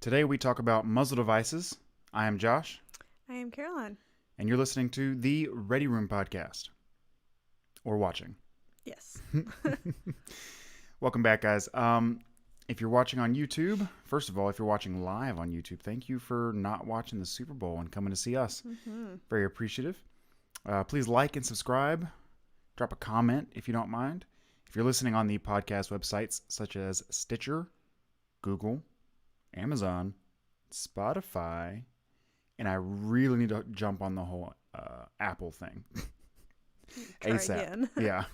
Today we talk about muzzle devices. I am Josh, I am Caroline. and you're listening to the Ready Room podcast. Or watching. Yes. Welcome back, guys. If you're watching on YouTube, first of all, if you're watching live on YouTube, thank you for not watching the Super Bowl and coming to see us. Mm-hmm. Very appreciative. Please like and subscribe. Drop a comment if you don't mind. If you're listening on the podcast websites such as Stitcher, Google, Amazon, Spotify, and I really need to jump on the whole Apple thing. Try ASAP. again. Yeah.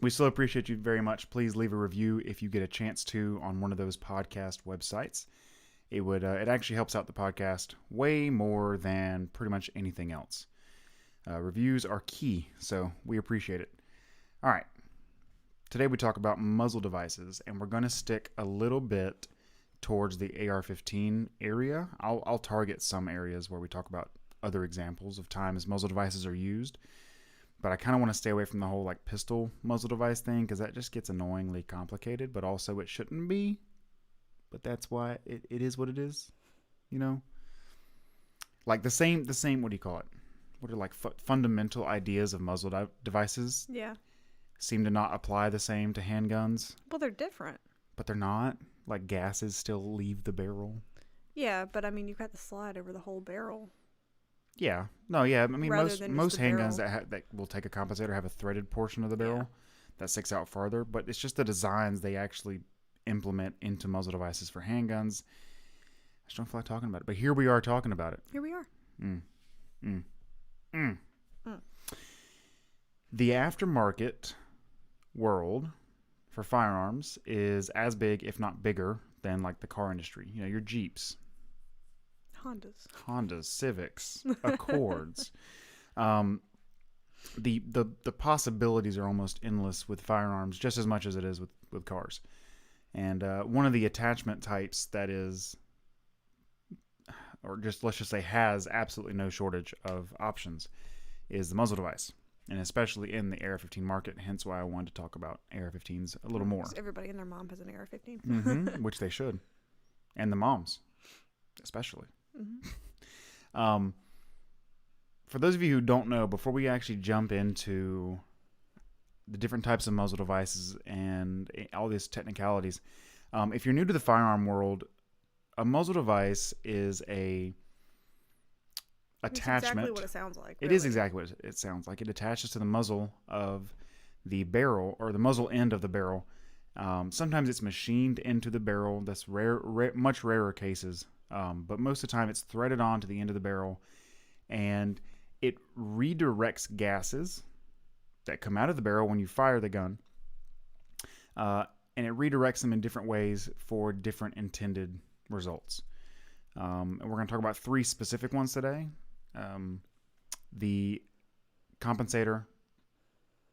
We still appreciate you very much. Please leave a review if you get a chance to on one of those podcast websites. It actually helps out the podcast way more than pretty much anything else. Reviews are key, so we appreciate it. All right. Today we talk about muzzle devices, and we're going to stick a little bit towards the AR-15 area. I'll target some areas where we talk about other examples of times muzzle devices are used, but I kind of want to stay away from the whole like pistol muzzle device thing because that just gets annoyingly complicated, but also it shouldn't be. But that's why it is what it is, you know? Like the same, what do you call it? What are like fundamental ideas of muzzle devices Yeah. seem to not apply the same to handguns, Well, they're different. but they're not. Like gases still leave the barrel. Yeah, but I mean, you've got the slide over the whole barrel. Yeah. No, yeah. I mean, Rather most than just most the handguns barrel. that will take a compensator have a threaded portion of the barrel Yeah. that sticks out farther, but it's just the designs they actually implement into muzzle devices for handguns. I just don't feel like talking about it, but here we are talking about it. Here we are. Mm. Mm. Mm. Mm. The aftermarket world for firearms is as big, if not bigger, than like the car industry. You know, your Jeeps, Hondas, Civics, Accords. The possibilities are almost endless with firearms, just as much as it is with cars. And one of the attachment types that is, or just let's just say has absolutely no shortage of options, is the muzzle device. And especially in the AR-15 market, hence why I wanted to talk about AR-15s a little more. Everybody and their mom has an AR-15. Mm-hmm, which they should. And the moms, especially. Mm-hmm. For those of you who don't know, before we actually jump into the different types of muzzle devices and all these technicalities, if you're new to the firearm world, a muzzle device is a attachment. It's exactly what it sounds like. It is exactly what it sounds like. It attaches to the muzzle of the barrel or the muzzle end of the barrel. Sometimes it's machined into the barrel. That's much rarer cases. But most of the time it's threaded onto the end of the barrel, and it redirects gases that come out of the barrel when you fire the gun. And it redirects them in different ways for different intended results. And we're going to talk about three specific ones today. The compensator,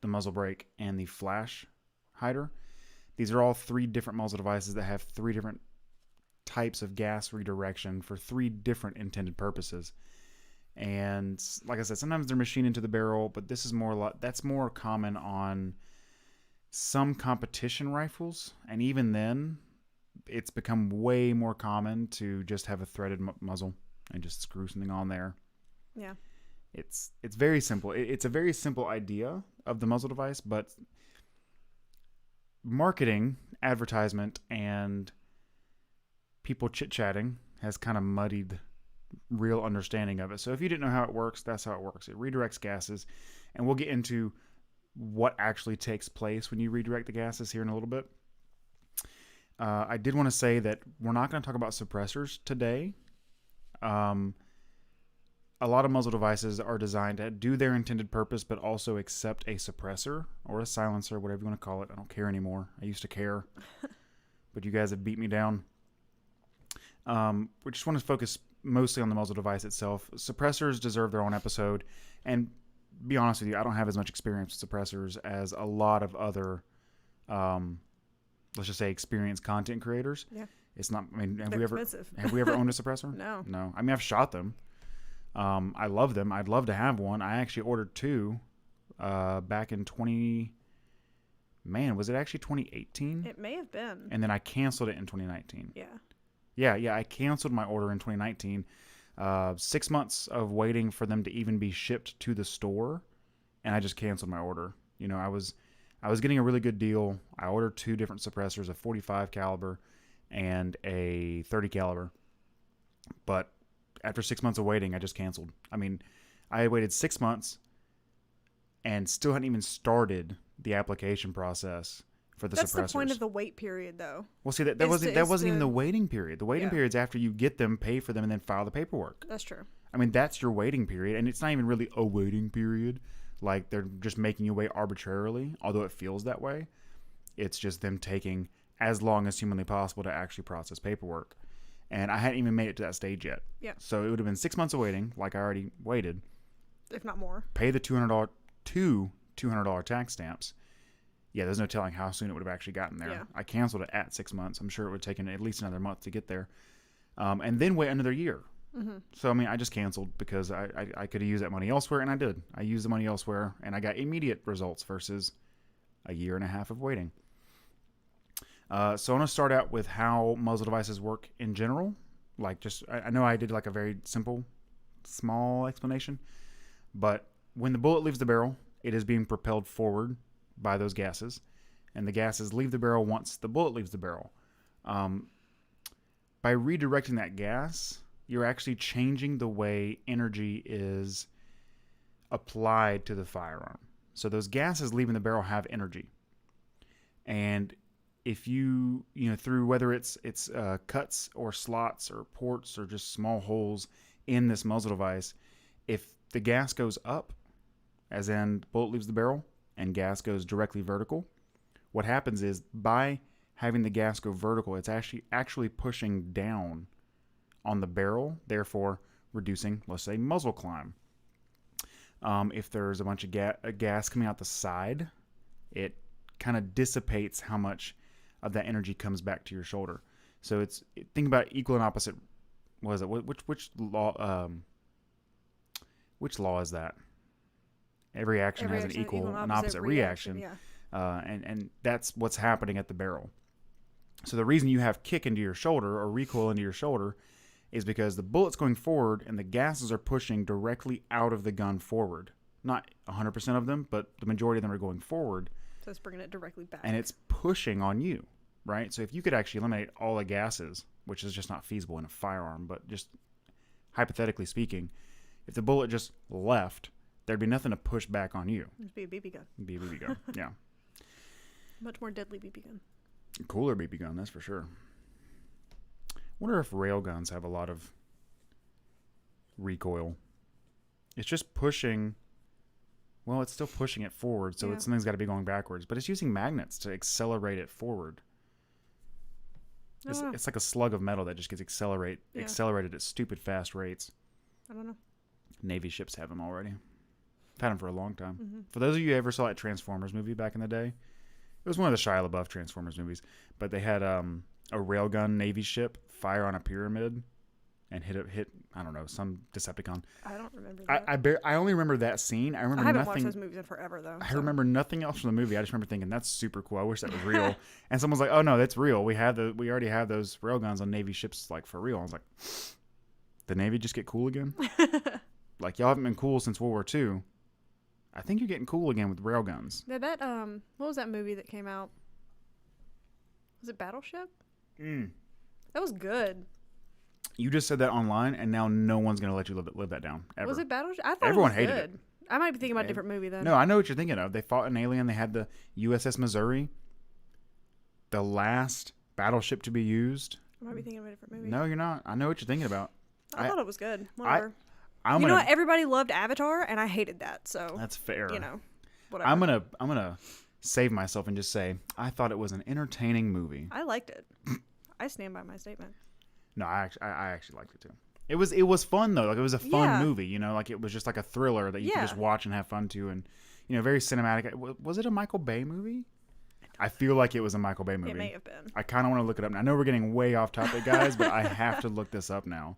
the muzzle brake, and the flash hider. These are all three different muzzle devices that have three different types of gas redirection for three different intended purposes. And like I said, sometimes they're machined into the barrel, but this is that's more common on some competition rifles, and even then it's become way more common to just have a threaded muzzle and just screw something on there. Yeah. It's very simple. It's a very simple idea of the muzzle device, but marketing, advertisement, and people chit-chatting has kind of muddied real understanding of it. So if you didn't know how it works, that's how it works. It redirects gases, and we'll get into what actually takes place when you redirect the gases here in a little bit. I did want to say that we're not going to talk about suppressors today. A lot of muzzle devices are designed to do their intended purpose, but also accept a suppressor or a silencer, whatever you want to call it. I don't care anymore. I used to care, but you guys have beat me down. We just want to focus mostly on the muzzle device itself. Suppressors deserve their own episode, and be honest with you, I don't have as much experience with suppressors as a lot of other, let's just say, experienced content creators. Yeah. It's not. I mean, They're expensive. have we ever owned a suppressor? No. No. I mean, I've shot them. I love them. I'd love to have one. I actually ordered two back in Man, was it actually 2018? It may have been. And then I canceled it in 2019. Yeah. Yeah. I canceled my order in 2019. 6 months of waiting for them to even be shipped to the store, and I just canceled my order. I was getting a really good deal. I ordered two different suppressors, a 45 caliber and a 30 caliber. But after 6 months of waiting, I just canceled. I mean, I had waited 6 months and still hadn't even started the application process for the That's suppressors. the point of the wait period, though. Well, see, that Is wasn't even to- the waiting period. The waiting Yeah. period's after you get them, pay for them, and then file the paperwork. That's true. I mean, that's your waiting period, and it's not even really a waiting period. Like, they're just making you wait arbitrarily, although it feels that way. It's just them taking as long as humanly possible to actually process paperwork. And I hadn't even made it to that stage yet. Yeah. So it would have been 6 months of waiting, like I already waited, If not more. pay the $200 tax stamps. Yeah, there's no telling how soon it would have actually gotten there. Yeah. I canceled it at 6 months. I'm sure it would have taken at least another month to get there. And then wait another year. Mm-hmm. So, I mean, I just canceled because I could have used that money elsewhere, and I did. I used the money elsewhere, and I got immediate results versus a year and a half of waiting. So I'm going to start out with how muzzle devices work in general. Like, I know I did like a very simple, small explanation, but when the bullet leaves the barrel, it is being propelled forward by those gases, and the gases leave the barrel once the bullet leaves the barrel. By redirecting that gas, you're actually changing the way energy is applied to the firearm. So those gases leaving the barrel have energy. And if through whether it's cuts or slots or ports or just small holes in this muzzle device, if the gas goes up, as in bullet leaves the barrel and gas goes directly vertical, what happens is by having the gas go vertical, it's actually pushing down on the barrel, therefore reducing, let's say, muzzle climb. If there's a bunch of gas coming out the side, it kind of dissipates how much of that energy comes back to your shoulder. So think about equal and opposite. What is it? Which law? Which law is that? Every action has an equal and opposite reaction. Yeah. And that's what's happening at the barrel. So the reason you have kick into your shoulder or recoil into your shoulder is because the bullet's going forward and the gases are pushing directly out of the gun forward. Not 100% of them, but the majority of them are going forward. So it's bringing it directly back. And it's pushing on you, right? So if you could actually eliminate all the gases, which is just not feasible in a firearm, but just hypothetically speaking, if the bullet just left, there'd be nothing to push back on you. It'd be a BB gun. It'd be a BB gun, yeah. Much more deadly BB gun. Cooler BB gun, that's for sure. Wonder if rail guns have a lot of recoil. It's just pushing. Well, it's still pushing it forward, so something's got to be going backwards. But it's using magnets to accelerate it forward. It's like a slug of metal that just gets accelerated at stupid fast rates. I don't know. Navy ships have them already. I've had them for a long time. Mm-hmm. For those of you who ever saw that Transformers movie back in the day, it was one of the Shia LaBeouf Transformers movies. But they had a railgun Navy ship fire on a pyramid and hit I don't know, some Decepticon. I don't remember that. I only remember that scene. I remember haven't nothing. watched those movies in forever, though. I remember nothing else from the movie. I just remember thinking that's super cool. I wish that was real. And someone's like, "Oh no, that's real. We already have those railguns on Navy ships, like for real." I was like, "The Navy just get cool again? Like y'all haven't been cool since World War II. I think you're getting cool again with railguns." Yeah, that what was that movie that came out? Was it Battleship? That was good. You just said that online, and now no one's gonna let you live that down. Ever. Was it Battleship? I thought Everyone it was hated good. I might be thinking about a different movie then. No, I know what you're thinking of. They fought an alien. They had the USS Missouri, the last battleship to be used. I might be thinking of a different movie. No, you're not. I know what you're thinking about. I thought it was good. Whatever. You know what? Everybody loved Avatar, and I hated that. So that's fair. Whatever. I'm gonna save myself and just say I thought it was an entertaining movie. I liked it. I stand by my statement. No, I actually liked it too. It was fun though. Like it was a fun movie. Like it was just like a thriller that you could just watch and have fun to, and very cinematic. Was it a Michael Bay movie? I feel like it was a Michael Bay movie. It may have been. I kind of want to look it up now. I know we're getting way off topic, guys, but I have to look this up now.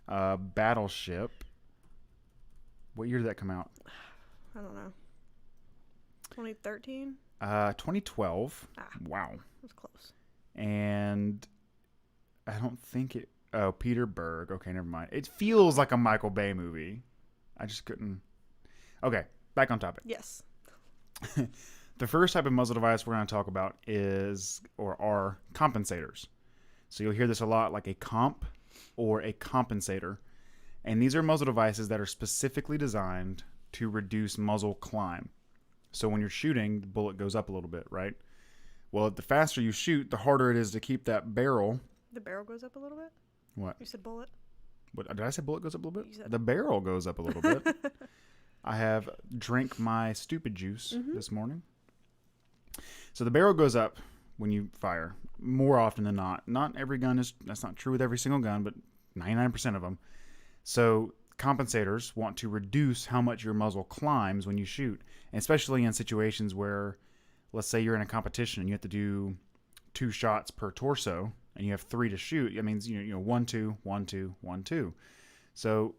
Battleship. What year did that come out? I don't know. 2013? 2012. Ah. Wow. That was close. And I don't think it. Oh, Peter Berg. Okay, never mind. It feels like a Michael Bay movie. I just couldn't. Okay, back on topic. Yes. The first type of muzzle device we're going to talk about are compensators. So you'll hear this a lot, like a comp or a compensator. And these are muzzle devices that are specifically designed to reduce muzzle climb. So when you're shooting, the bullet goes up a little bit, right? Well, the faster you shoot, the harder it is to keep that barrel. The barrel goes up a little bit? What? You said bullet? What did I say? Bullet goes up a little bit? You said The barrel goes up a little bit. I have drank my stupid juice this morning. So the barrel goes up when you fire more often than not. Not every gun that's not true with every single gun, but 99% of them. So compensators want to reduce how much your muzzle climbs when you shoot, and especially in situations where, let's say you're in a competition and you have to do 2 shots per torso and you have 3 to shoot. That means, 1, 2, 1, 2, 1, 2. So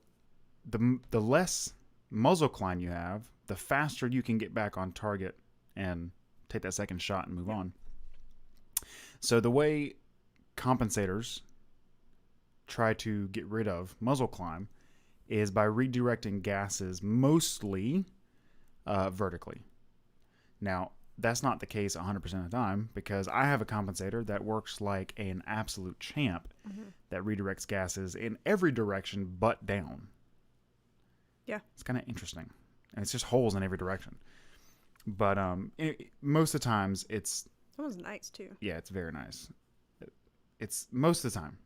the less muzzle climb you have, the faster you can get back on target and take that second shot and move on. So the way compensators try to get rid of muzzle climb is by redirecting gases mostly vertically. Now, that's not the case 100% of the time, because I have a compensator that works like an absolute champ that redirects gases in every direction but down. Yeah. It's kind of interesting. And it's just holes in every direction. But most of the times it's... That was nice, too. Yeah, it's very nice. It's most of the time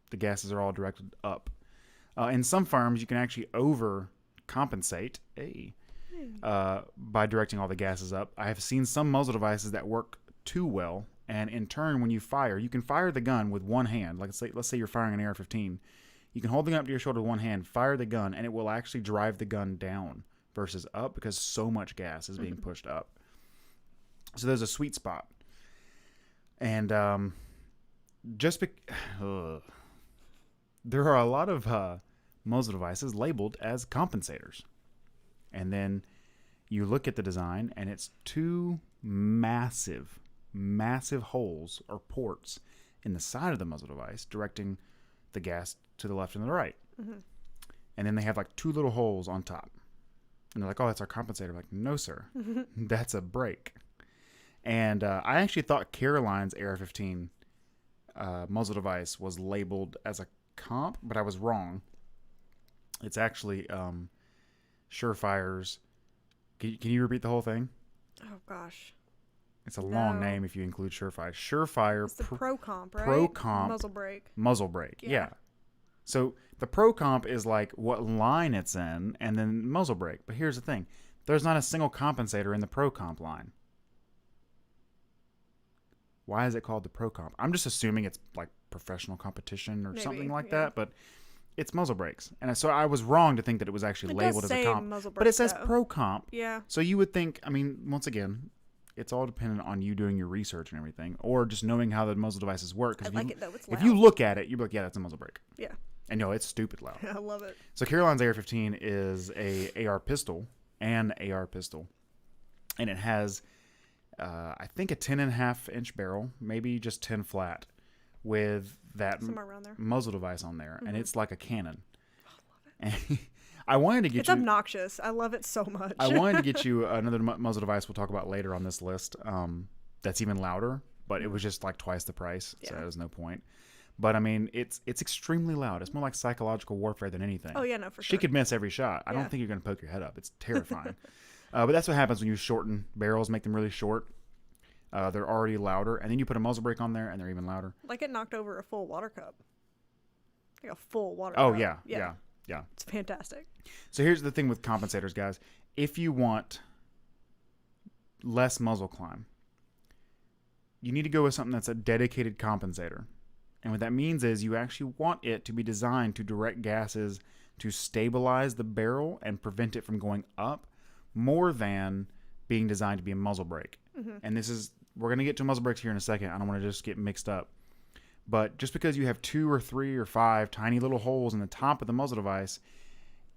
the gases are all directed up. In some firearms, you can actually overcompensate by directing all the gases up. I have seen some muzzle devices that work too well, and in turn, when you fire, you can fire the gun with one hand. Like let's say you're firing an AR-15. You can hold the gun up to your shoulder with one hand, fire the gun, and it will actually drive the gun down versus up because so much gas is being pushed up. So there's a sweet spot. And there are a lot of muzzle devices labeled as compensators. And then you look at the design, and it's 2 massive holes or ports in the side of the muzzle device directing the gas to the left and the right. And then they have like 2 little holes on top. And they're like, oh, that's our compensator. I'm like, no, sir. That's a brake. And I actually thought Caroline's AR-15 muzzle device was labeled as a comp, but I was wrong. It's actually Surefire's. Can you repeat the whole thing? Oh, gosh. It's a long name if you include Surefire. Surefire. It's the Pro Comp, right? Pro Comp. Muzzle brake. Yeah. So the Pro Comp is like what line it's in, and then muzzle brake. But here's the thing. There's not a single compensator in the Pro Comp line. Why is it called the Pro Comp? I'm just assuming it's like professional competition or something like that, but it's muzzle brakes. And so I was wrong to think that it was actually labeled as a comp. But it says Pro Comp. Yeah. So you would think, I mean, once again, it's all dependent on you doing your research and everything, or just knowing how the muzzle devices work. I like it though. It's loud. If you look at it, you'll be like, yeah, that's a muzzle brake. Yeah. And no, it's stupid loud. I love it. So Caroline's AR-15 is a AR pistol, and it has I think a 10.5 inch barrel, maybe just 10 flat, with that muzzle device on there, and it's like a cannon. I love it. I wanted to get it's obnoxious. I love it so much. I wanted to get you another muzzle device we'll talk about later on this list. That's even louder, but it was just like twice the price, so there was no point. But I mean, it's extremely loud. It's more like psychological warfare than anything. Oh yeah, no, for sure. She could miss every shot. I don't think you're going to poke your head up. It's terrifying. But that's what happens when you shorten barrels, make them really short. They're already louder, and then you put a muzzle brake on there, and they're even louder. Like it knocked over a full water cup. Like a full water cup. Oh, yeah. It's fantastic. So here's the thing with compensators, guys. If you want less muzzle climb, you need to go with something that's a dedicated compensator. And what that means is you actually want it to be designed to direct gases to stabilize the barrel and prevent it from going up more than being designed to be a muzzle brake. And we're going to get to muzzle brakes here in a second. I don't want to just get mixed up. But just because you have 2 or 3 or 5 tiny little holes in the top of the muzzle device,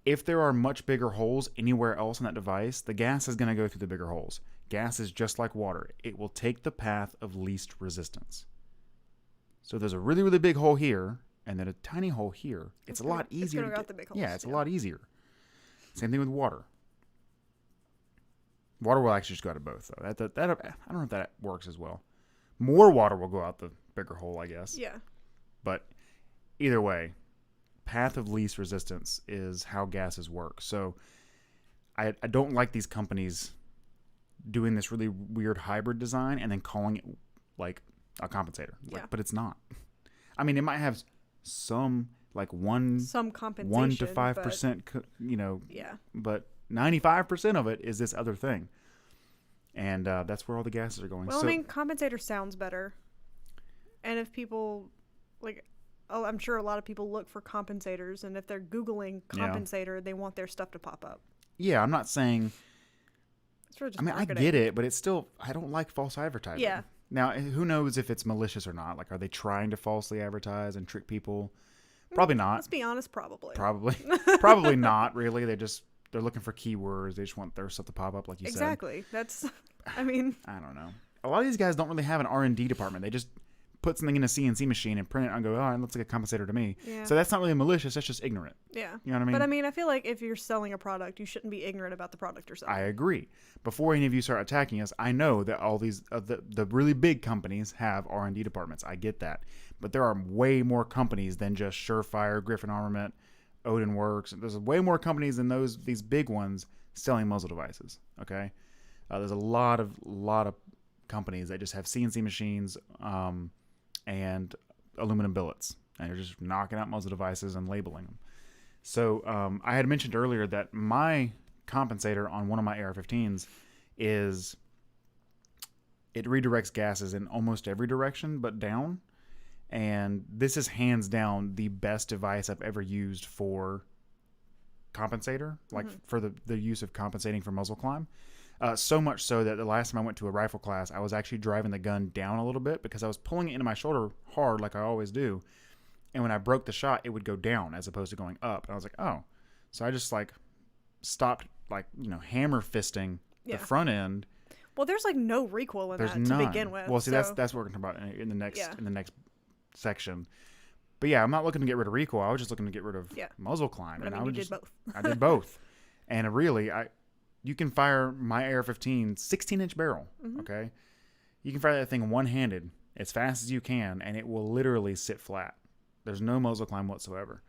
if there are much bigger holes anywhere else in that device, the gas is going to go through the bigger holes. Gas is just like water. It will take the path of least resistance. So there's a really, really big hole here and then a tiny hole here. It's a lot easier. It's gonna go out the big holes. Yeah, it's a lot easier. Same thing with water. Water will actually just go out of both, though. I don't know if that works as well. More water will go out the bigger hole, I guess. Yeah. But either way, path of least resistance is how gases work. So I don't like these companies doing this really weird hybrid design and then calling it like a compensator. Yeah. But it's not. I mean, it might have some compensation, 1 to 5%, yeah. But 95% of it is this other thing. And that's where all the gases are going. Well, I mean, compensator sounds better. And if people, I'm sure a lot of people look for compensators, and if they're Googling compensator, they want their stuff to pop up. Yeah, I'm not saying... It's really just I marketing. I get it, but it's still... I don't like false advertising. Yeah. Now, who knows if it's malicious or not? Like, are they trying to falsely advertise and trick people? Probably not. Let's be honest, probably. Probably not, really. They're looking for keywords. They just want their stuff to pop up, like you said. Exactly. That's... I mean... I don't know. A lot of these guys don't really have an R&D department. They just put something in a CNC machine and print it and go, oh, it looks like a compensator to me. Yeah. So that's not really malicious. That's just ignorant. Yeah. You know what I mean? But I mean, I feel like if you're selling a product, you shouldn't be ignorant about the product you're selling. I agree. Before any of you start attacking us, I know that all these the really big companies have R&D departments. I get that. But there are way more companies than just Surefire, Griffin Armament, Odin Works. There's way more companies than these big ones selling muzzle devices. Okay? There's a lot of companies that just have CNC machines and aluminum billets, and they're just knocking out muzzle devices and labeling them. So I had mentioned earlier that my compensator on one of my AR-15s is it redirects gases in almost every direction but down, and this is hands down the best device I've ever used for compensator, like for the use of compensating for muzzle climb. So much so that the last time I went to a rifle class, I was actually driving the gun down a little bit because I was pulling it into my shoulder hard like I always do. And when I broke the shot, it would go down as opposed to going up. And I was like, oh. So I just stopped hammer fisting the front end. Well, there's no recoil in There's that none. to begin with. Well, see, that's what we're going to talk about in the next section. But yeah, I'm not looking to get rid of recoil. I was just looking to get rid of muzzle climb. But you did both. I did both. And really, you can fire my AR-15 16-inch barrel, okay? You can fire that thing one-handed as fast as you can, and it will literally sit flat. There's no muzzle climb whatsoever.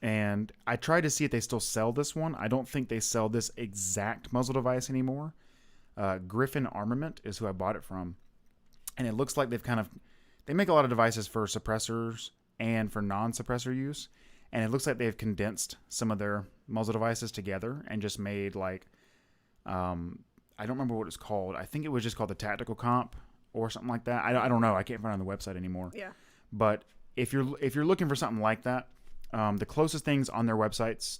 And I tried to see if they still sell this one. I don't think they sell this exact muzzle device anymore. Griffin Armament is who I bought it from. And it looks like they make a lot of devices for suppressors and for non-suppressor use. And it looks like they've condensed some of their muzzle devices together and just made I don't remember what it's called. I think it was just called the Tactical Comp or something like that. I don't know. I can't find it on the website anymore. Yeah. But if you're looking for something like that, the closest things on their website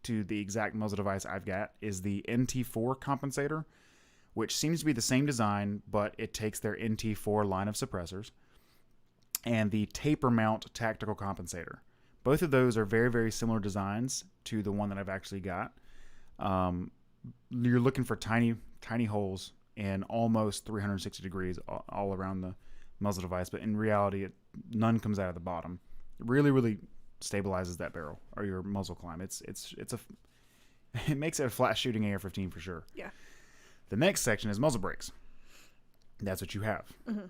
to the exact muzzle device I've got is the NT4 compensator, which seems to be the same design, but it takes their NT4 line of suppressors, and the taper mount tactical compensator. Both of those are very, very similar designs to the one that I've actually got. You're looking for tiny holes in almost 360 degrees all around the muzzle device, but in reality, none comes out of the bottom. It really, really stabilizes that barrel or your muzzle climb. It makes it a flat shooting AR-15 for sure. Yeah. The next section is muzzle brakes. That's what you have.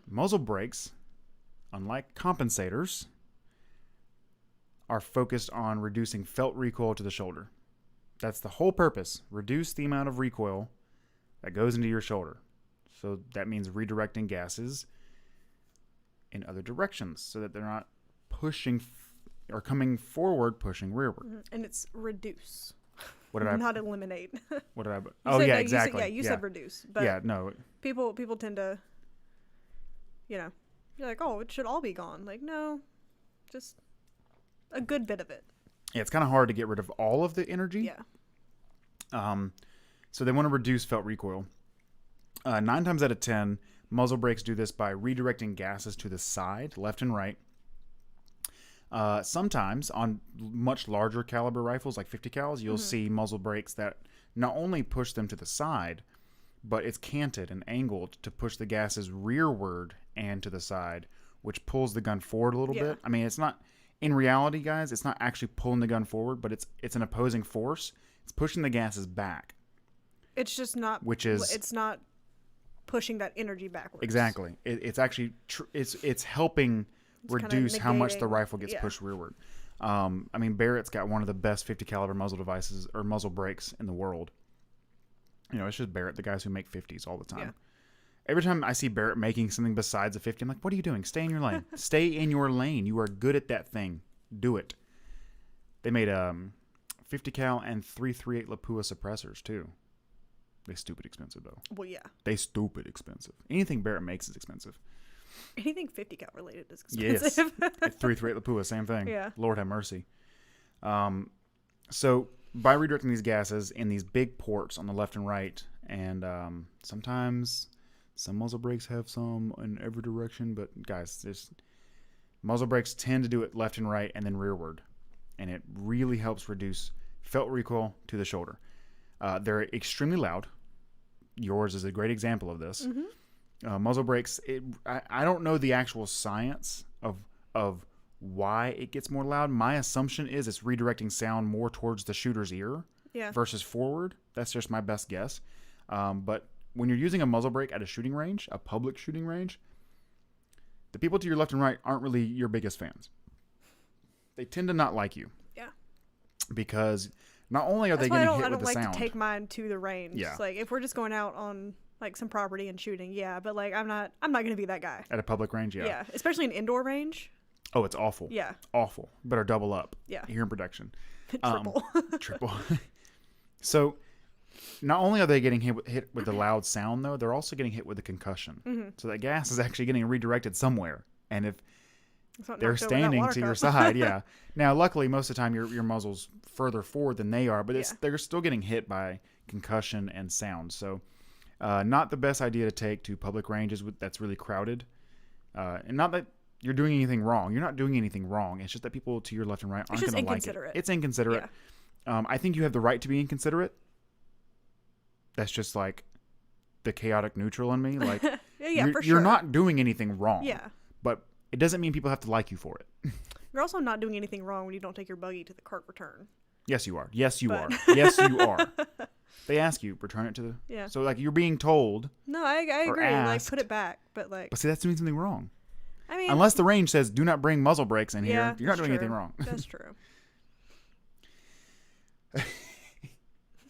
Muzzle brakes, unlike compensators, are focused on reducing felt recoil to the shoulder. That's the whole purpose. Reduce the amount of recoil that goes into your shoulder. So that means redirecting gases in other directions so that they're not pushing or coming forward, pushing rearward. And it's reduce. What did I? Not eliminate. What did I? Oh yeah, exactly. You said reduce. But yeah, no. People tend to, you're like, oh, it should all be gone. Like, no, just a good bit of it. Yeah, it's kind of hard to get rid of all of the energy. Yeah. So they want to reduce felt recoil. 9 times out of 10, muzzle brakes do this by redirecting gases to the side, left and right. Sometimes on much larger caliber rifles, like 50 cals, you'll see muzzle brakes that not only push them to the side, but it's canted and angled to push the gases rearward and to the side, which pulls the gun forward a little bit. I mean, it's not, in reality, guys, it's not actually pulling the gun forward, but it's an opposing force. It's pushing the gases back. It's just not, it's not pushing that energy backwards. Exactly. It's actually, it's helping reduce how much the rifle gets pushed rearward. I mean, Barrett's got one of the best 50 caliber muzzle devices or muzzle brakes in the world. You know, it's just Barrett, the guys who make 50s all the time. Yeah. Every time I see Barrett making something besides a 50, I'm like, what are you doing? Stay in your lane. Stay in your lane. You are good at that thing. Do it. They made 50 cal and 338 Lapua suppressors too. They stupid expensive though. Well, yeah. They stupid expensive. Anything Barrett makes is expensive. Anything 50 cal related is expensive. Yes. 338 Lapua, same thing. Yeah. Lord have mercy. So by redirecting these gases in these big ports on the left and right, and sometimes some muzzle brakes have some in every direction, but guys, muzzle brakes tend to do it left and right and then rearward, and it really helps reduce felt recoil to the shoulder. They're extremely loud. Yours is a great example of this. Mm-hmm. Muzzle brakes, I don't know the actual science of why it gets more loud. My assumption is it's redirecting sound more towards the shooter's ear versus forward. That's just my best guess. But when you're using a muzzle brake at a shooting range, a public shooting range, the people to your left and right aren't really your biggest fans. They tend to not like you. Yeah. Because not only are they getting hit with the sound. I don't like to take mine to the range. Yeah. Like if we're just going out on like some property and shooting, but like I'm not going to be that guy. At a public range, yeah. Yeah, especially an indoor range. Oh, it's awful. Yeah. Awful. Better double up. Yeah. Hearing protection. Triple. Triple. So not only are they getting hit with the loud sound, though, they're also getting hit with the concussion. Mm-hmm. So that gas is actually getting redirected somewhere. And if they're standing to your side, yeah. Now, luckily, most of the time, your muzzle's further forward than they are, but they're still getting hit by concussion and sound. So not the best idea to take to public ranges that's really crowded. And not that you're doing anything wrong. You're not doing anything wrong. It's just that people to your left and right aren't going to like it. It's inconsiderate. Yeah. I think you have the right to be inconsiderate. That's just like the chaotic neutral in me. Like, you're not doing anything wrong. Yeah. But it doesn't mean people have to like you for it. You're also not doing anything wrong when you don't take your buggy to the cart return. Yes, you are. Yes, you are. Yes, you are. They ask you, return it to the... Yeah. So, like, you're being told... No, I agree. Asked, like, put it back. But see, that's doing something wrong. I mean... Unless the range says, do not bring muzzle brakes in here, you're not doing anything wrong. That's true.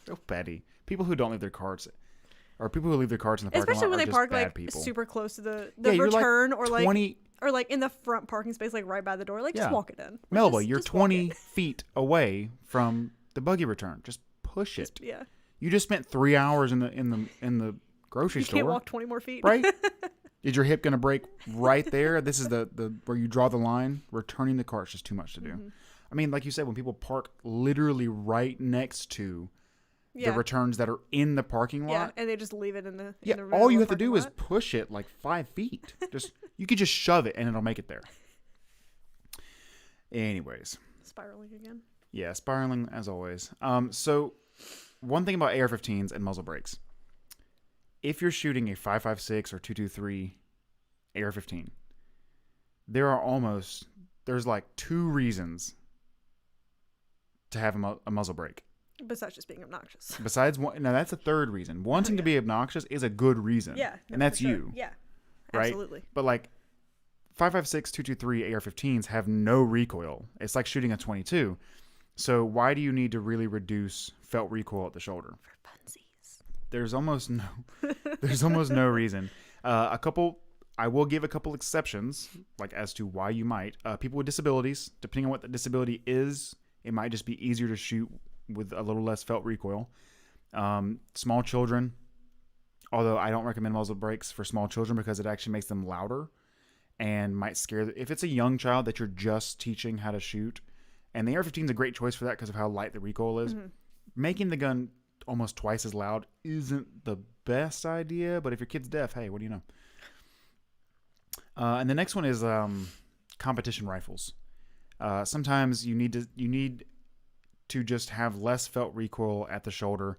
So petty. People who don't leave their carts... Or people who leave their carts in the parking lot especially when they park, like, people. Super close to the return, or, like... 20... Or, like, in the front parking space, like, right by the door. Like, just walk it in. Melba, you're 20 feet away from the buggy return. Just push it. Yeah. You just spent 3 hours in the grocery store. You can't walk 20 more feet. Right? Is your hip going to break right there? This is the where you draw the line. Returning the car is just too much to do. Mm-hmm. I mean, like you said, when people park literally right next to the returns that are in the parking lot. Yeah, and they just leave it in the all you have to do is push it like 5 feet. You could just shove it and it'll make it there. Anyways. Spiraling again. Yeah, spiraling as always. So one thing about AR-15s and muzzle brakes. If you're shooting a 5.56 or 2.23 AR-15, there's like 2 reasons to have a muzzle brake. Besides just being obnoxious. Besides one, now that's a third reason. Wanting to be obnoxious is a good reason. Yeah. And that's you. Yeah. Right? Absolutely. But like 5.56, 2.23 AR-15s have no recoil. It's like shooting a 22. So why do you need to really reduce felt recoil at the shoulder? For funsies. There's almost no reason. I will give a couple exceptions, like as to why you might. People with disabilities, depending on what the disability is, it might just be easier to shoot with a little less felt recoil. Small children, although I don't recommend muzzle brakes for small children because it actually makes them louder and might scare them. If it's a young child that you're just teaching how to shoot, and the AR-15 is a great choice for that because of how light the recoil is, making the gun almost twice as loud isn't the best idea, but if your kid's deaf, hey, what do you know? And the next one is competition rifles. Sometimes you need to just have less felt recoil at the shoulder.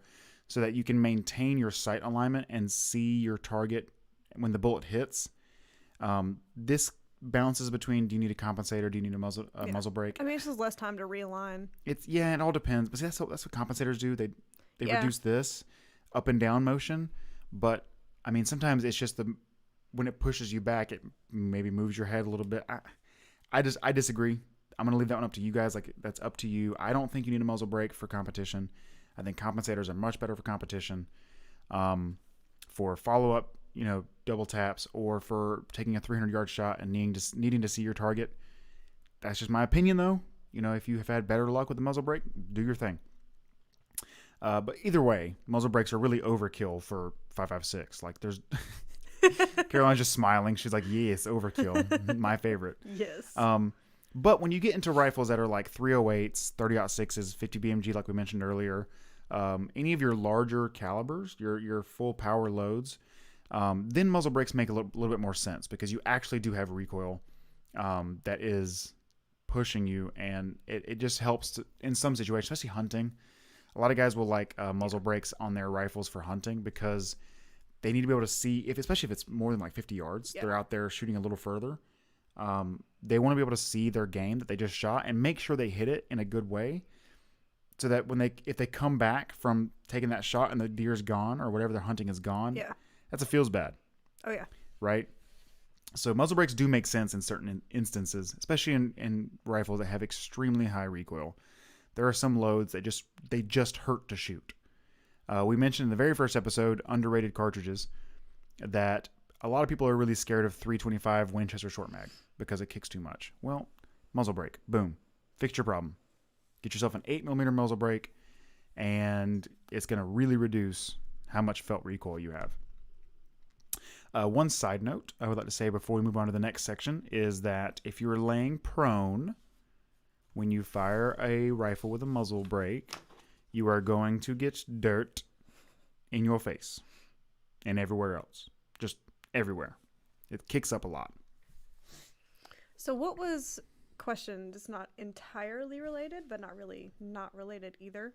so that you can maintain your sight alignment and see your target when the bullet hits. This bounces between, do you need a compensator, do you need a muzzle brake? I mean, it's just less time to realign. It all depends. But see, that's what compensators do. They reduce this up and down motion. But I mean, sometimes it's just when it pushes you back, it maybe moves your head a little bit. I disagree. I'm going to leave that one up to you guys. Like, that's up to you. I don't think you need a muzzle brake for competition. I think compensators are much better for competition. For follow-up, double taps, or for taking a 300-yard shot and needing to see your target. That's just my opinion, though. If you have had better luck with the muzzle brake, do your thing. But either way, muzzle brakes are really overkill for 5.56. Like, there's... Caroline's just smiling. She's like, yes, overkill. My favorite. Yes. But when you get into rifles that are like 308s, 30-06s, 50 BMG, like we mentioned earlier, any of your larger calibers, your full power loads, then muzzle brakes make a little bit more sense because you actually do have recoil that is pushing you, and it just helps in some situations, especially hunting. A lot of guys will like muzzle brakes on their rifles for hunting because they need to be able to see, especially if it's more than like 50 yards, they're out there shooting a little further. They want to be able to see their game that they just shot and make sure they hit it in a good way, so that if they come back from taking that shot and the deer's gone or whatever they're hunting is gone, that feels bad. Oh yeah. Right. So muzzle brakes do make sense in certain instances, especially in rifles that have extremely high recoil. There are some loads that just hurt to shoot. We mentioned in the very first episode, underrated cartridges, that a lot of people are really scared of 325 Winchester short mag because it kicks too much. Well, muzzle brake, boom, fixed your problem. Get yourself an 8mm muzzle brake, and it's going to really reduce how much felt recoil you have. One side note I would like to say before we move on to the next section is that if you're laying prone when you fire a rifle with a muzzle brake, you are going to get dirt in your face and everywhere else. Just everywhere. It kicks up a lot. So what was question? It's not entirely related, but not really not related either.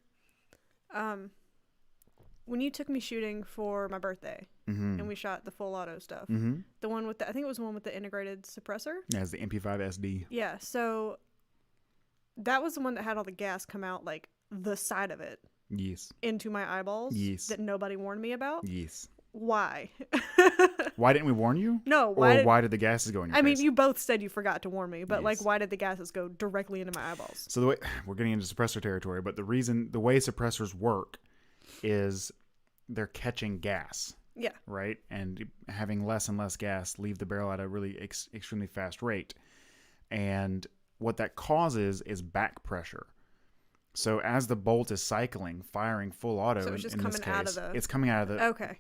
When you took me shooting for my birthday, and we shot the full auto stuff, the one with I think it was the one with the integrated suppressor. Yeah, it's the MP5 SD. Yeah, so that was the one that had all the gas come out like the side of it. Yes. Into my eyeballs. Yes. That nobody warned me about. Yes. Why? Why didn't we warn you? No. Why did the gases go in your face? I mean, you both said you forgot to warn me, but like, why did the gases go directly into my eyeballs? So the way we're getting into suppressor territory, but the way suppressors work is they're catching gas. Yeah. Right? And having less and less gas leave the barrel at a really extremely fast rate. And what that causes is back pressure. So as the bolt is cycling, firing full auto, so it's just coming out of the... It's coming out of the... Okay.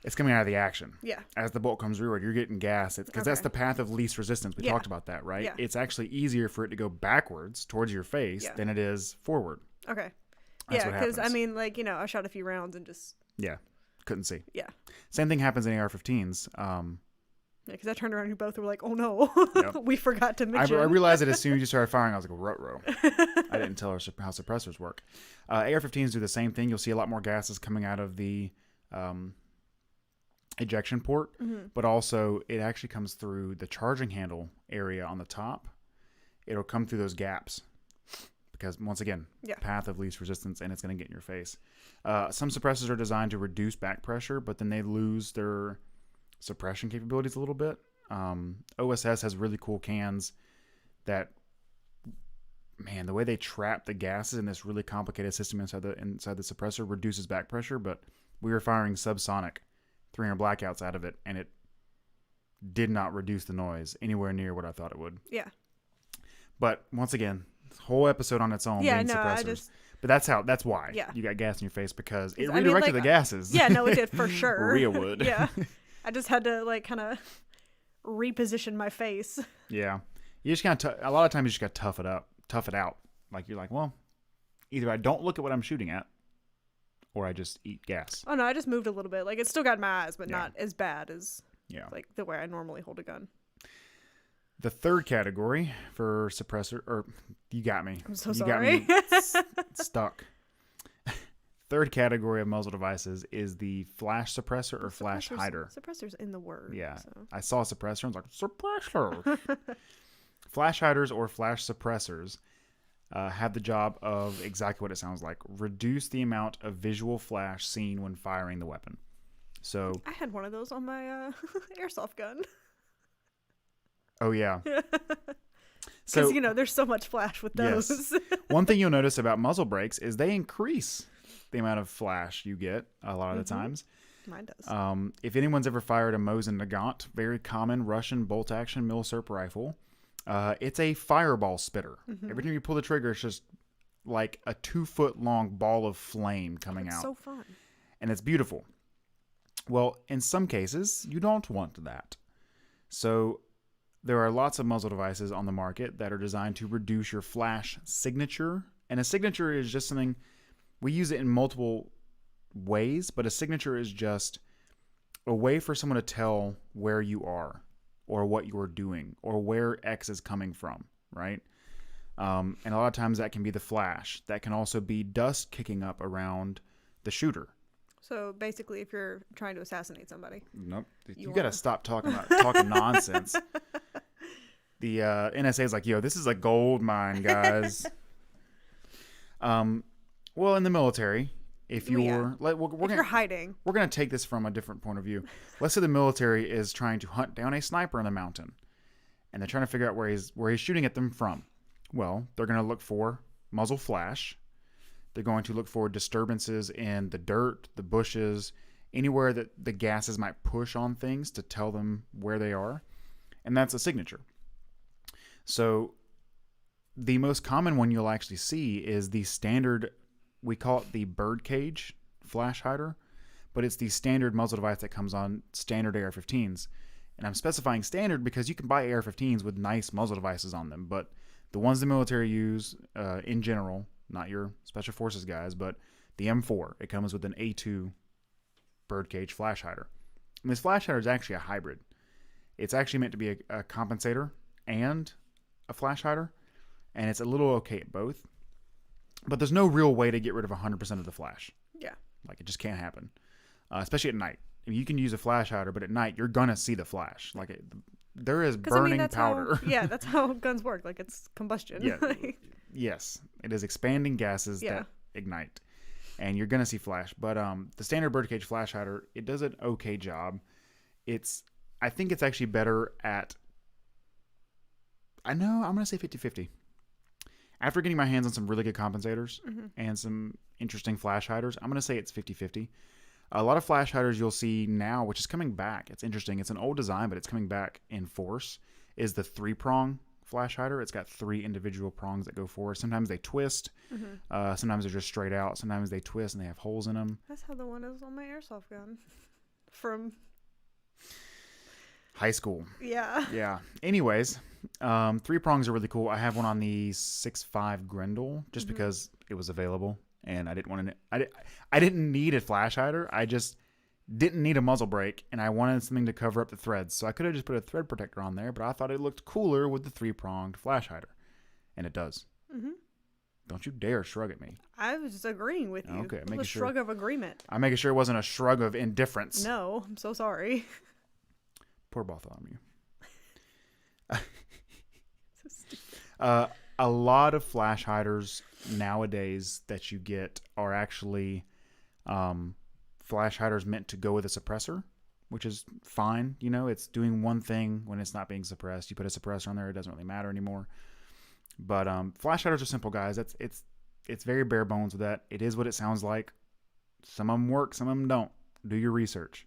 It's coming out of the action. Yeah. As the bolt comes rearward, you're getting gas. Because that's the path of least resistance. We talked about that, right? Yeah. It's actually easier for it to go backwards towards your face than it is forward. Okay. That's what happens. Because, I mean, like, I shot a few rounds and just... Yeah. Couldn't see. Yeah. Same thing happens in AR-15s. Yeah, because I turned around and you both were like, oh no, we forgot to mention. I realized it as soon as you started firing. I was like, ruh-roh. I didn't tell her how suppressors work. AR-15s do the same thing. You'll see a lot more gases coming out of the ejection port, but also it actually comes through the charging handle area on the top. It'll come through those gaps because, once again, path of least resistance, and it's going to get in your face. Some suppressors are designed to reduce back pressure, but then they lose their suppression capabilities a little bit. OSS has really cool cans that, man, the way they trap the gases in this really complicated system inside the suppressor reduces back pressure, but we were firing subsonic 300 blackouts out of it, and it did not reduce the noise anywhere near what I thought it would. Yeah. But once again, this whole episode on its own being suppressors. But that's why you got gas in your face, because it redirected the gases. Yeah, no, it did for sure. Real wood. Yeah. I just had to like kind of reposition my face. Yeah. You just kind of, a lot of times you just got to tough it out. Like you're like, well, either I don't look at what I'm shooting at, or I just eat gas. Oh no, I just moved a little bit. Like it still got my eyes, but not as bad as like the way I normally hold a gun. The third category for suppressor, or you got me. I'm so sorry. You got me stuck. Third category of muzzle devices is the flash suppressor or flash hider. Suppressor's in the word. Yeah. So. I saw suppressor and I was like, suppressor. Flash hiders or flash suppressors have the job of exactly what it sounds like. Reduce the amount of visual flash seen when firing the weapon. So I had one of those on my airsoft gun. Oh, yeah. Because, there's so much flash with those. Yes. One thing you'll notice about muzzle brakes is they increase the amount of flash you get a lot of the times. Mine does. If anyone's ever fired a Mosin Nagant, very common Russian bolt-action milsurp rifle, it's a fireball spitter. Every time you pull the trigger, it's just like a 2-foot-long ball of flame coming out. So fun. And it's beautiful. Well, in some cases, you don't want that. So there are lots of muzzle devices on the market that are designed to reduce your flash signature. And a signature is just something, we use it in multiple ways, but a signature is just a way for someone to tell where you are or what you're doing or where X is coming from, right? And a lot of times that can be the flash. That can also be dust kicking up around the shooter. So basically, if you're trying to assassinate somebody. Nope. You got to stop talking nonsense. The NSA is like, yo, this is a gold mine, guys. Well, in the military, if you're you're hiding, we're going to take this from a different point of view. Let's say the military is trying to hunt down a sniper in the mountain, and they're trying to figure out where he's shooting at them from. Well, they're going to look for muzzle flash. They're going to look for disturbances in the dirt, the bushes, anywhere that the gases might push on things to tell them where they are. And that's a signature. So the most common one you'll actually see is the standard, we call it the birdcage flash hider, but it's the standard muzzle device that comes on standard AR-15s. And I'm specifying standard because you can buy AR-15s with nice muzzle devices on them, but the ones the military use in general, not your special forces guys, but the M4, it comes with an A2 birdcage flash hider. And this flash hider is actually a hybrid. It's actually meant to be a compensator and a flash hider, and it's a little okay at both. But there's no real way to get rid of 100% of the flash. Yeah. Like, it just can't happen, especially at night. I mean, you can use a flash hider, but at night, you're going to see the flash. Like, there is burning powder. That's how guns work. Like, it's combustion. Yeah. Yes, it is expanding gases that ignite, and you're gonna see flash. But the standard birdcage flash hider, it does an okay job. I think it's actually better at. I'm gonna say 50-50. After getting my hands on some really good compensators and some interesting flash hiders, I'm gonna say it's 50-50. A lot of flash hiders you'll see now, which is coming back. It's interesting. It's an old design, but it's coming back in force. Is the 3-prong flash hider. It's got 3 individual prongs that go forward. Sometimes they twist. Sometimes they're just straight out. Sometimes they twist and they have holes in them. That's how the one is on my airsoft gun from high school. Yeah. Yeah. Anyways, 3 prongs are really cool. I have one on the 6.5 Grendel just because it was available, and I didn't want to. I didn't need a flash hider. I just didn't need a muzzle brake, and I wanted something to cover up the threads. So I could have just put a thread protector on there, but I thought it looked cooler with the 3-pronged flash hider. And it does. Don't you dare shrug at me. I was just agreeing with you. Okay, making sure. Shrug of agreement. I'm making sure it wasn't a shrug of indifference. No, I'm so sorry. Poor Bartholomew. So stupid. A lot of flash hiders nowadays that you get are actually flash hiders meant to go with a suppressor, which is fine. It's doing one thing when it's not being suppressed. You put a suppressor on there, it doesn't really matter anymore. But flash hiders are simple, guys. It's very bare bones with that. It is what it sounds like. Some of them work, some of them don't. Do your research.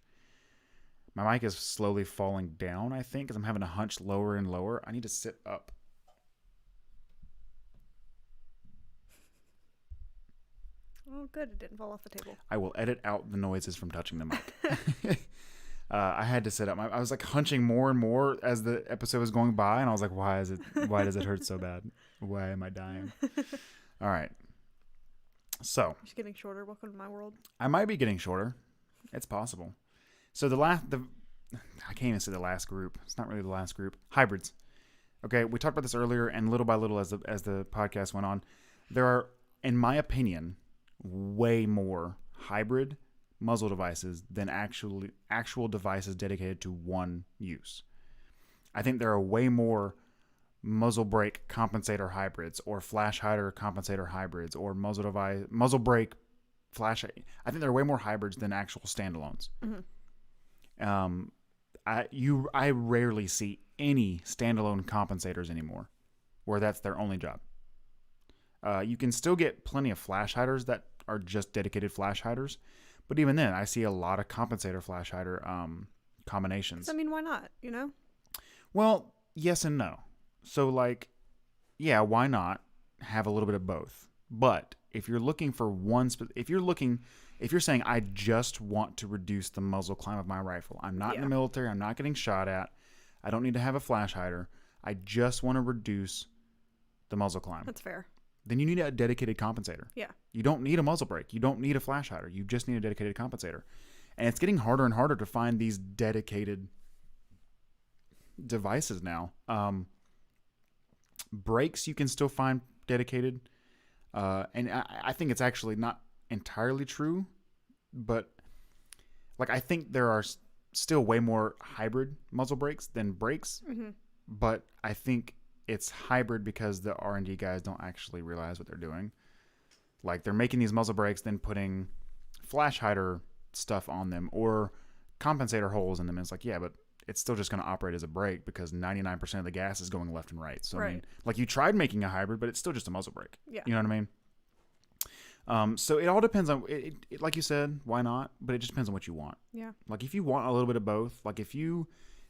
My mic is slowly falling down, I think, because I'm having to hunch lower and lower. I need to sit up. Oh, good. It didn't fall off the table. I will edit out the noises from touching the mic. I had to sit up. I was like hunching more and more as the episode was going by, and I was like, why does it hurt so bad? Why am I dying? All right. So. Just getting shorter. Welcome to my world. I might be getting shorter. It's possible. So I can't even say the last group. It's not really the last group. Hybrids. Okay, we talked about this earlier, and little by little as the podcast went on, there are, in my opinion, way more hybrid muzzle devices than actual devices dedicated to one use. I think there are way more muzzle brake compensator hybrids or flash hider compensator hybrids or muzzle brake flash. I think there are way more hybrids than actual standalones. Mm-hmm. I rarely see any standalone compensators anymore where that's their only job. You can still get plenty of flash hiders that are just dedicated flash hiders, but even then, I see a lot of compensator flash hider combinations. I mean, why not? You know? Well, yes and no. So, like, yeah, why not have a little bit of both? But if you're looking for if you're saying I just want to reduce the muzzle climb of my rifle, I'm not in the military, I'm not getting shot at, I don't need to have a flash hider, I just want to reduce the muzzle climb. That's fair. Then you need a dedicated compensator. Yeah. You don't need a muzzle brake. You don't need a flash hider. You just need a dedicated compensator. And it's getting harder and harder to find these dedicated devices now. Brakes you can still find dedicated. And I think it's actually not entirely true, but like I think there are still way more hybrid muzzle brakes than brakes. Mm-hmm. But I think it's hybrid because the R&D guys don't actually realize what they're doing. Like they're making these muzzle brakes, then putting flash hider stuff on them or compensator holes in them. And it's like, yeah, but it's still just going to operate as a brake because 99% of the gas is going left and right. So, right. I mean, like you tried making a hybrid, but it's still just a muzzle brake. Yeah. You know what I mean? So it all depends on, like you said, why not? But it just depends on what you want. Yeah. Like if you want a little bit of both, like if you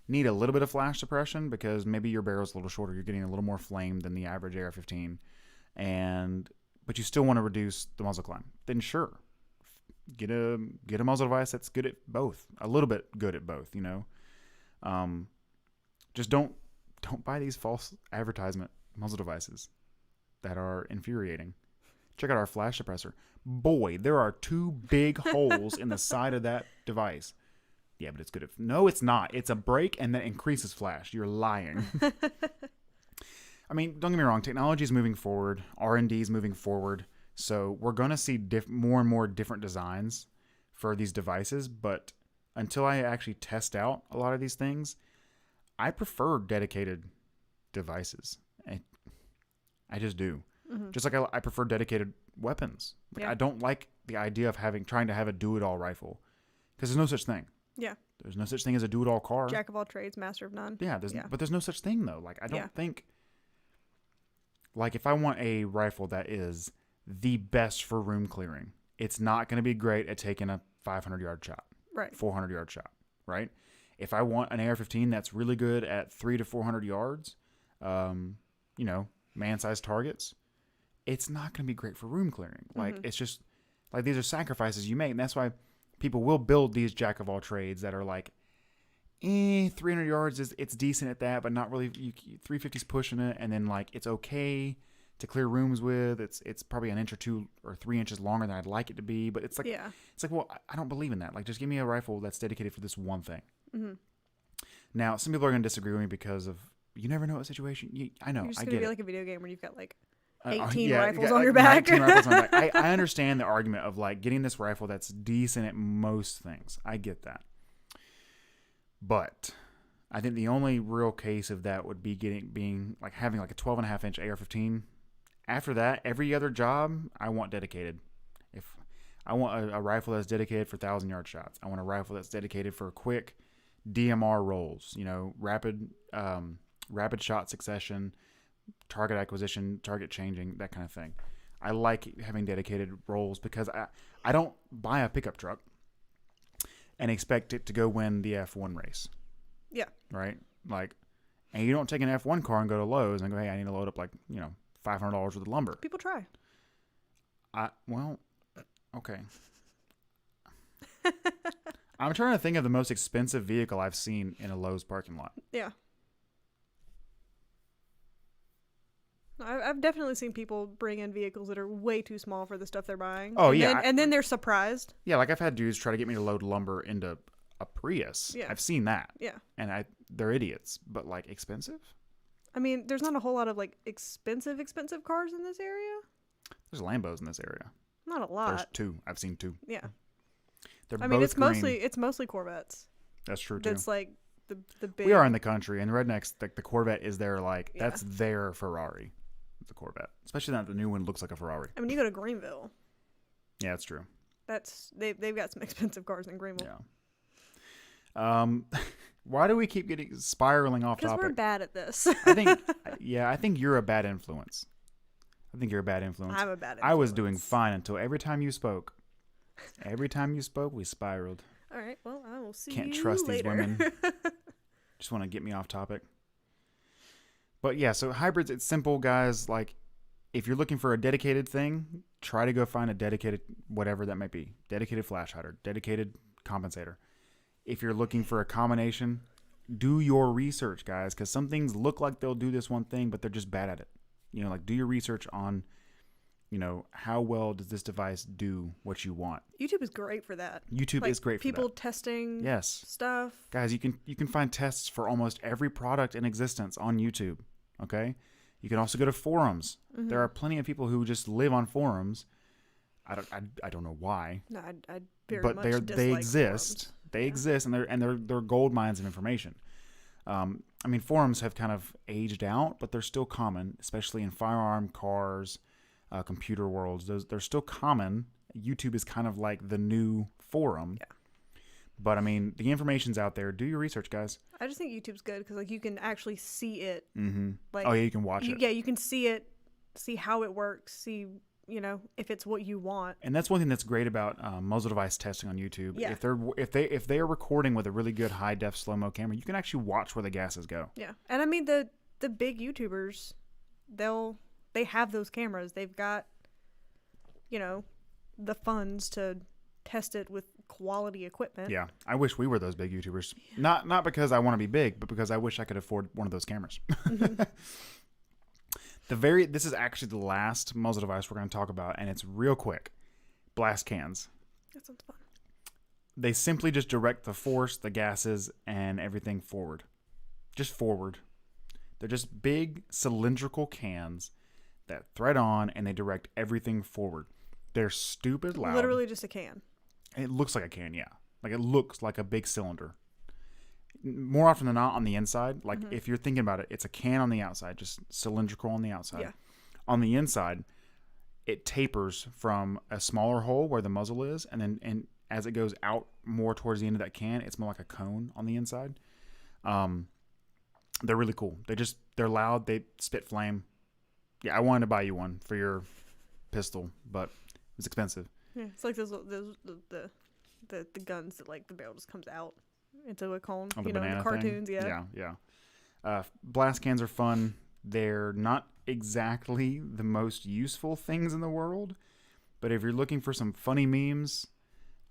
need a little bit of flash suppression because maybe your barrel's a little shorter, you're getting a little more flame than the average AR-15, but you still want to reduce the muzzle climb, then sure, get a muzzle device that's good at both, a little bit good at both, you know. Just don't buy these false advertisement muzzle devices that are infuriating. Check out our flash suppressor. Boy, there are 2 big holes in the side of that device. Yeah, but it's good. No, it's not. It's a brake and that increases flash. You're lying. I mean, don't get me wrong. Technology is moving forward. R&D is moving forward. So we're going to see more and more different designs for these devices. But until I actually test out a lot of these things, I prefer dedicated devices. I just do. Mm-hmm. Just like I prefer dedicated weapons. Like, yeah. I don't like the idea of trying to have a do-it-all rifle because there's no such thing. Yeah. There's no such thing as a do-it-all car. Jack of all trades, master of none. Yeah, but there's no such thing, though. Like, I don't think... Like, if I want a rifle that is the best for room clearing, it's not going to be great at taking a 500-yard shot. Right. 400-yard shot, right? If I want an AR-15 that's really good at 300 to 400 yards, you know, man-sized targets, it's not going to be great for room clearing. Like, it's just... Like, these are sacrifices you make, and that's why... People will build these jack of all trades that are like, 300 yards it's decent at that, but not really. 350's pushing it, and then like it's okay to clear rooms with. It's probably an inch or 2 or 3 inches longer than I'd like it to be, but it's like well, I don't believe in that. Like, just give me a rifle that's dedicated for this one thing. Mm-hmm. Now, some people are going to disagree with me because of you never know what situation. I know. You're just I gonna get be it. like a video game where you've got like 18 rifles on like your back. 19 rifles on my back. I understand the argument of like getting this rifle that's decent at most things. I get that. But I think the only real case of that would be having like a 12.5-inch AR-15. After that, every other job I want dedicated. If I want a rifle that's dedicated for 1,000-yard shots, I want a rifle that's dedicated for quick DMR rolls. You know, rapid shot succession, target acquisition, target changing, that kind of thing. I like having dedicated rolls because I don't buy a pickup truck and expect it to go win the F1 race. Yeah. Right? Like, and you don't take an F1 car and go to Lowe's and go, hey, I need to load up like, you know, $500 worth of lumber. People try. Well, okay. I'm trying to think of the most expensive vehicle I've seen in a Lowe's parking lot. Yeah. I've definitely seen people bring in vehicles that are way too small for the stuff they're buying. Oh, and then they're surprised. Yeah, like I've had dudes try to get me to load lumber into a Prius. Yeah. I've seen that. Yeah. And they're idiots, but like expensive? I mean, there's not a whole lot of like expensive cars in this area. There's Lambos in this area. Not a There's lot. 2. I've seen 2. Yeah. They're I mean, both it's green. mostly Corvettes. That's true too. That's like the big. We are in the country, and rednecks, like the Corvette is their Yeah. that's their Ferrari. It's a Corvette, especially that the new one looks like a Ferrari. I mean, you go to Greenville. Yeah, that's true. They've got some expensive cars in Greenville. Yeah. Why do we keep getting spiraling off Because topic? we're bad at this. I think you're a bad influence. I think you're a bad influence. I'm a bad influence. I was doing fine until every time you spoke. Every time you spoke, we spiraled. All right. Well, I will see. Can't you trust later. these women. Just want to get me off topic. But yeah, so hybrids, it's simple, guys. Like, if you're looking for a dedicated thing, try to go find a dedicated, whatever that might be. Dedicated flash hider, dedicated compensator. If you're looking for a combination, do your research, guys, because some things look like they'll do this one thing, but they're just bad at it. You know, like, do your research on, you know, how well does this device do what you want. YouTube is great for that. YouTube is great for people that. testing Yes. stuff. Guys, you can find tests for almost every product in existence on YouTube. Okay, you can also go to forums. Mm-hmm. There are plenty of people who just live on forums. I don't know why. No, I very But much they dislike exist. forums. They exist, and they're gold mines of information. I mean, forums have kind of aged out, but they're still common, especially in firearm, cars, computer worlds. They're still common. YouTube is kind of like the new forum. Yeah. But I mean, the information's out there. Do your research, guys. I just think YouTube's good because like you can actually see it. Mm-hmm. Like, oh yeah, you can watch it. Yeah, you can see it, see how it works, see if it's what you want. And that's one thing that's great about muzzle device testing on YouTube. Yeah. If they are recording with a really good high def slow mo camera, you can actually watch where the gases go. Yeah, and I mean the big YouTubers, they have those cameras. They've got, the funds to test it with quality equipment. Yeah, I wish we were those big YouTubers. Yeah. Not because I want to be big, but because I wish I could afford one of those cameras. Mm-hmm. This is actually the last muzzle device we're going to talk about, and it's real quick. Blast cans. That sounds fun. They simply just direct the force, the gases, and everything forward. Just forward. They're just big cylindrical cans that thread on, and they direct everything forward. They're stupid loud. Literally just a can. It looks like a can, yeah. Like, it looks like a big cylinder. More often than not on the inside. Like, if you're thinking about it, it's a can on the outside, just cylindrical on the outside. Yeah. On the inside, it tapers from a smaller hole where the muzzle is, and as it goes out more towards the end of that can, it's more like a cone on the inside. They're really cool. They're loud. They spit flame. Yeah, I wanted to buy you one for your pistol, but it was expensive. Yeah, it's like those the guns that like the barrel just comes out into a cone. Oh, the in banana the cartoons. thing? Yeah. Yeah. Blast cans are fun. They're not exactly the most useful things in the world, but if you're looking for some funny memes,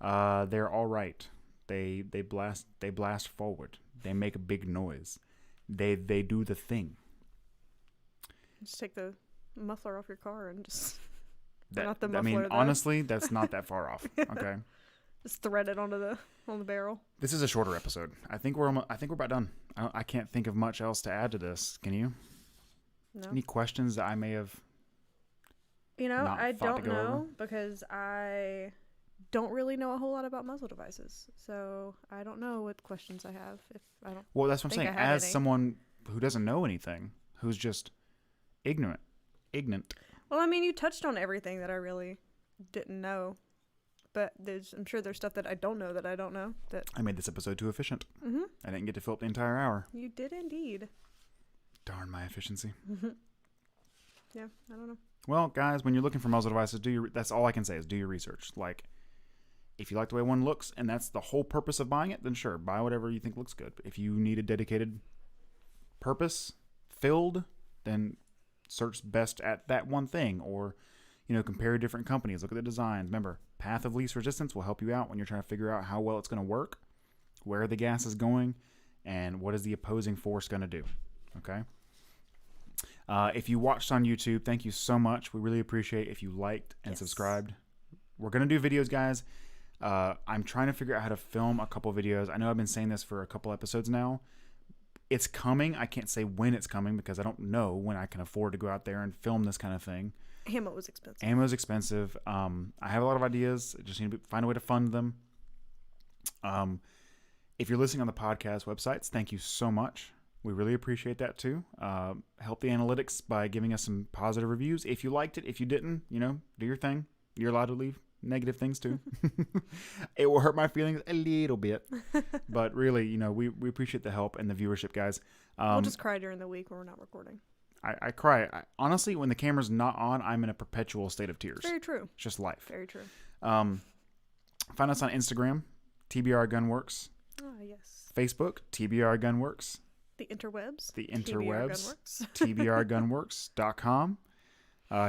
they're all right. They blast forward. They make a big noise. They do the thing. Just take the muffler off your car and just That, the I mean, muffler, though. honestly, that's not that far off. Okay. just thread it on the barrel. This is a shorter episode. I think we're about done. I can't think of much else to add to this. Can you? No. Any questions that I may have? not I thought to don't go know over? because I don't really know a whole lot about muzzle devices. So I don't know what questions I have if I don't. Well, that's what I'm think saying. I have As any. someone who doesn't know anything, who's just ignorant. Well, I mean, you touched on everything that I really didn't know, but I'm sure there's stuff that I don't know that. I made this episode too efficient. Mm-hmm. I didn't get to fill up the entire hour. You did indeed. Darn my efficiency. Yeah, I don't know. Well, guys, when you're looking for muzzle devices, that's all I can say is do your research. Like, if you like the way one looks and that's the whole purpose of buying it, then sure, buy whatever you think looks good. But if you need a dedicated purpose filled, then search best at that one thing, or compare different companies, look at the designs. Remember, path of least resistance will help you out when you're trying to figure out how well it's going to work, where the gas is going, and what is the opposing force going to do. Okay. If you watched on YouTube, thank you so much. We really appreciate if you liked and subscribed. We're going to do videos, guys. I'm trying to figure out how to film a couple videos. I know I've been saying this for a couple episodes now. It's coming. I can't say when it's coming because I don't know when I can afford to go out there and film this kind of thing. Ammo is expensive. Ammo's expensive. I have a lot of ideas. I just need to find a way to fund them. If you're listening on the podcast websites, thank you so much. We really appreciate that too. Help the analytics by giving us some positive reviews. If you liked it, if you didn't, do your thing. You're allowed to leave negative things too. It will hurt my feelings a little bit, but really, we appreciate the help and the viewership, guys. We'll just cry during the week when we're not recording. I cry. Honestly, when the camera's not on, I'm in a perpetual state of tears. Very true. It's just life. Very true. Find us on Instagram, TBR Gunworks. Ah, yes. Facebook, TBR Gunworks. The interwebs. TBRgunworks. TBRgunworks.com.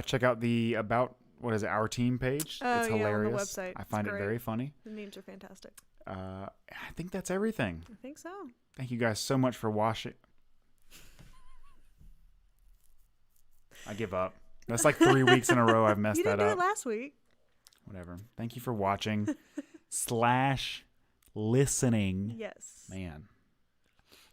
Check out the our team page. It's hilarious. On the website. I find it very funny. The memes are fantastic. I think that's everything. I think so. Thank you guys so much for watching. I give up. That's like 3 weeks in a row I've messed that up. You didn't do it last week. Whatever. Thank you for watching / listening. Yes. Man.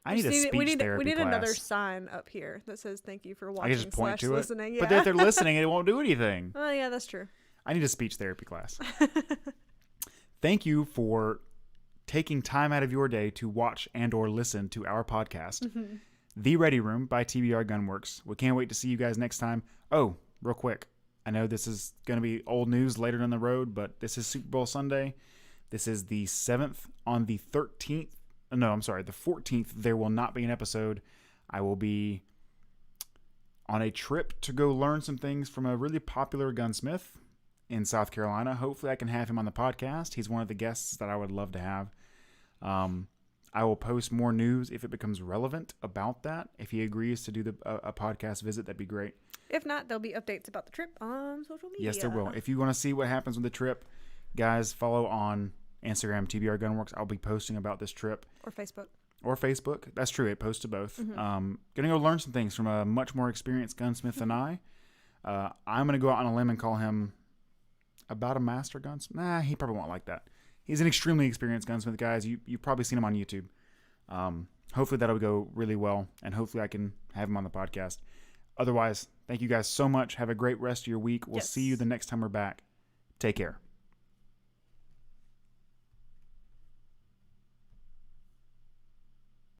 I need a speech therapy We need class. Another sign up here that says "Thank you for watching." I can just point to listening. it. Yeah. But if they're listening, it won't do anything. Oh yeah, that's true. I need a speech therapy class. Thank you for taking time out of your day to watch and or listen to our podcast, The Ready Room by TBR Gunworks. We can't wait to see you guys next time. Oh, real quick. I know this is going to be old news later down the road, but this is Super Bowl Sunday. This is the 7th. On the 13th. No, I'm sorry. The 14th, there will not be an episode. I will be on a trip to go learn some things from a really popular gunsmith in South Carolina. Hopefully I can have him on the podcast. He's one of the guests that I would love to have. I will post more news if it becomes relevant about that. If he agrees to do a podcast visit, that'd be great. If not, there'll be updates about the trip on social media. Yes, there will. If you want to see what happens with the trip, guys, follow on Instagram, TBR Gunworks. I'll be posting about this trip. Or Facebook. That's true. It posts to both. Gonna go learn some things from a much more experienced gunsmith than I. I'm gonna go out on a limb and call him about a master gunsmith. Nah, he probably won't like that. He's an extremely experienced gunsmith, guys. You've probably seen him on YouTube. Hopefully that'll go really well, and hopefully I can have him on the podcast. Otherwise, thank you guys so much. Have a great rest of your week. We'll see you the next time we're back. Take care.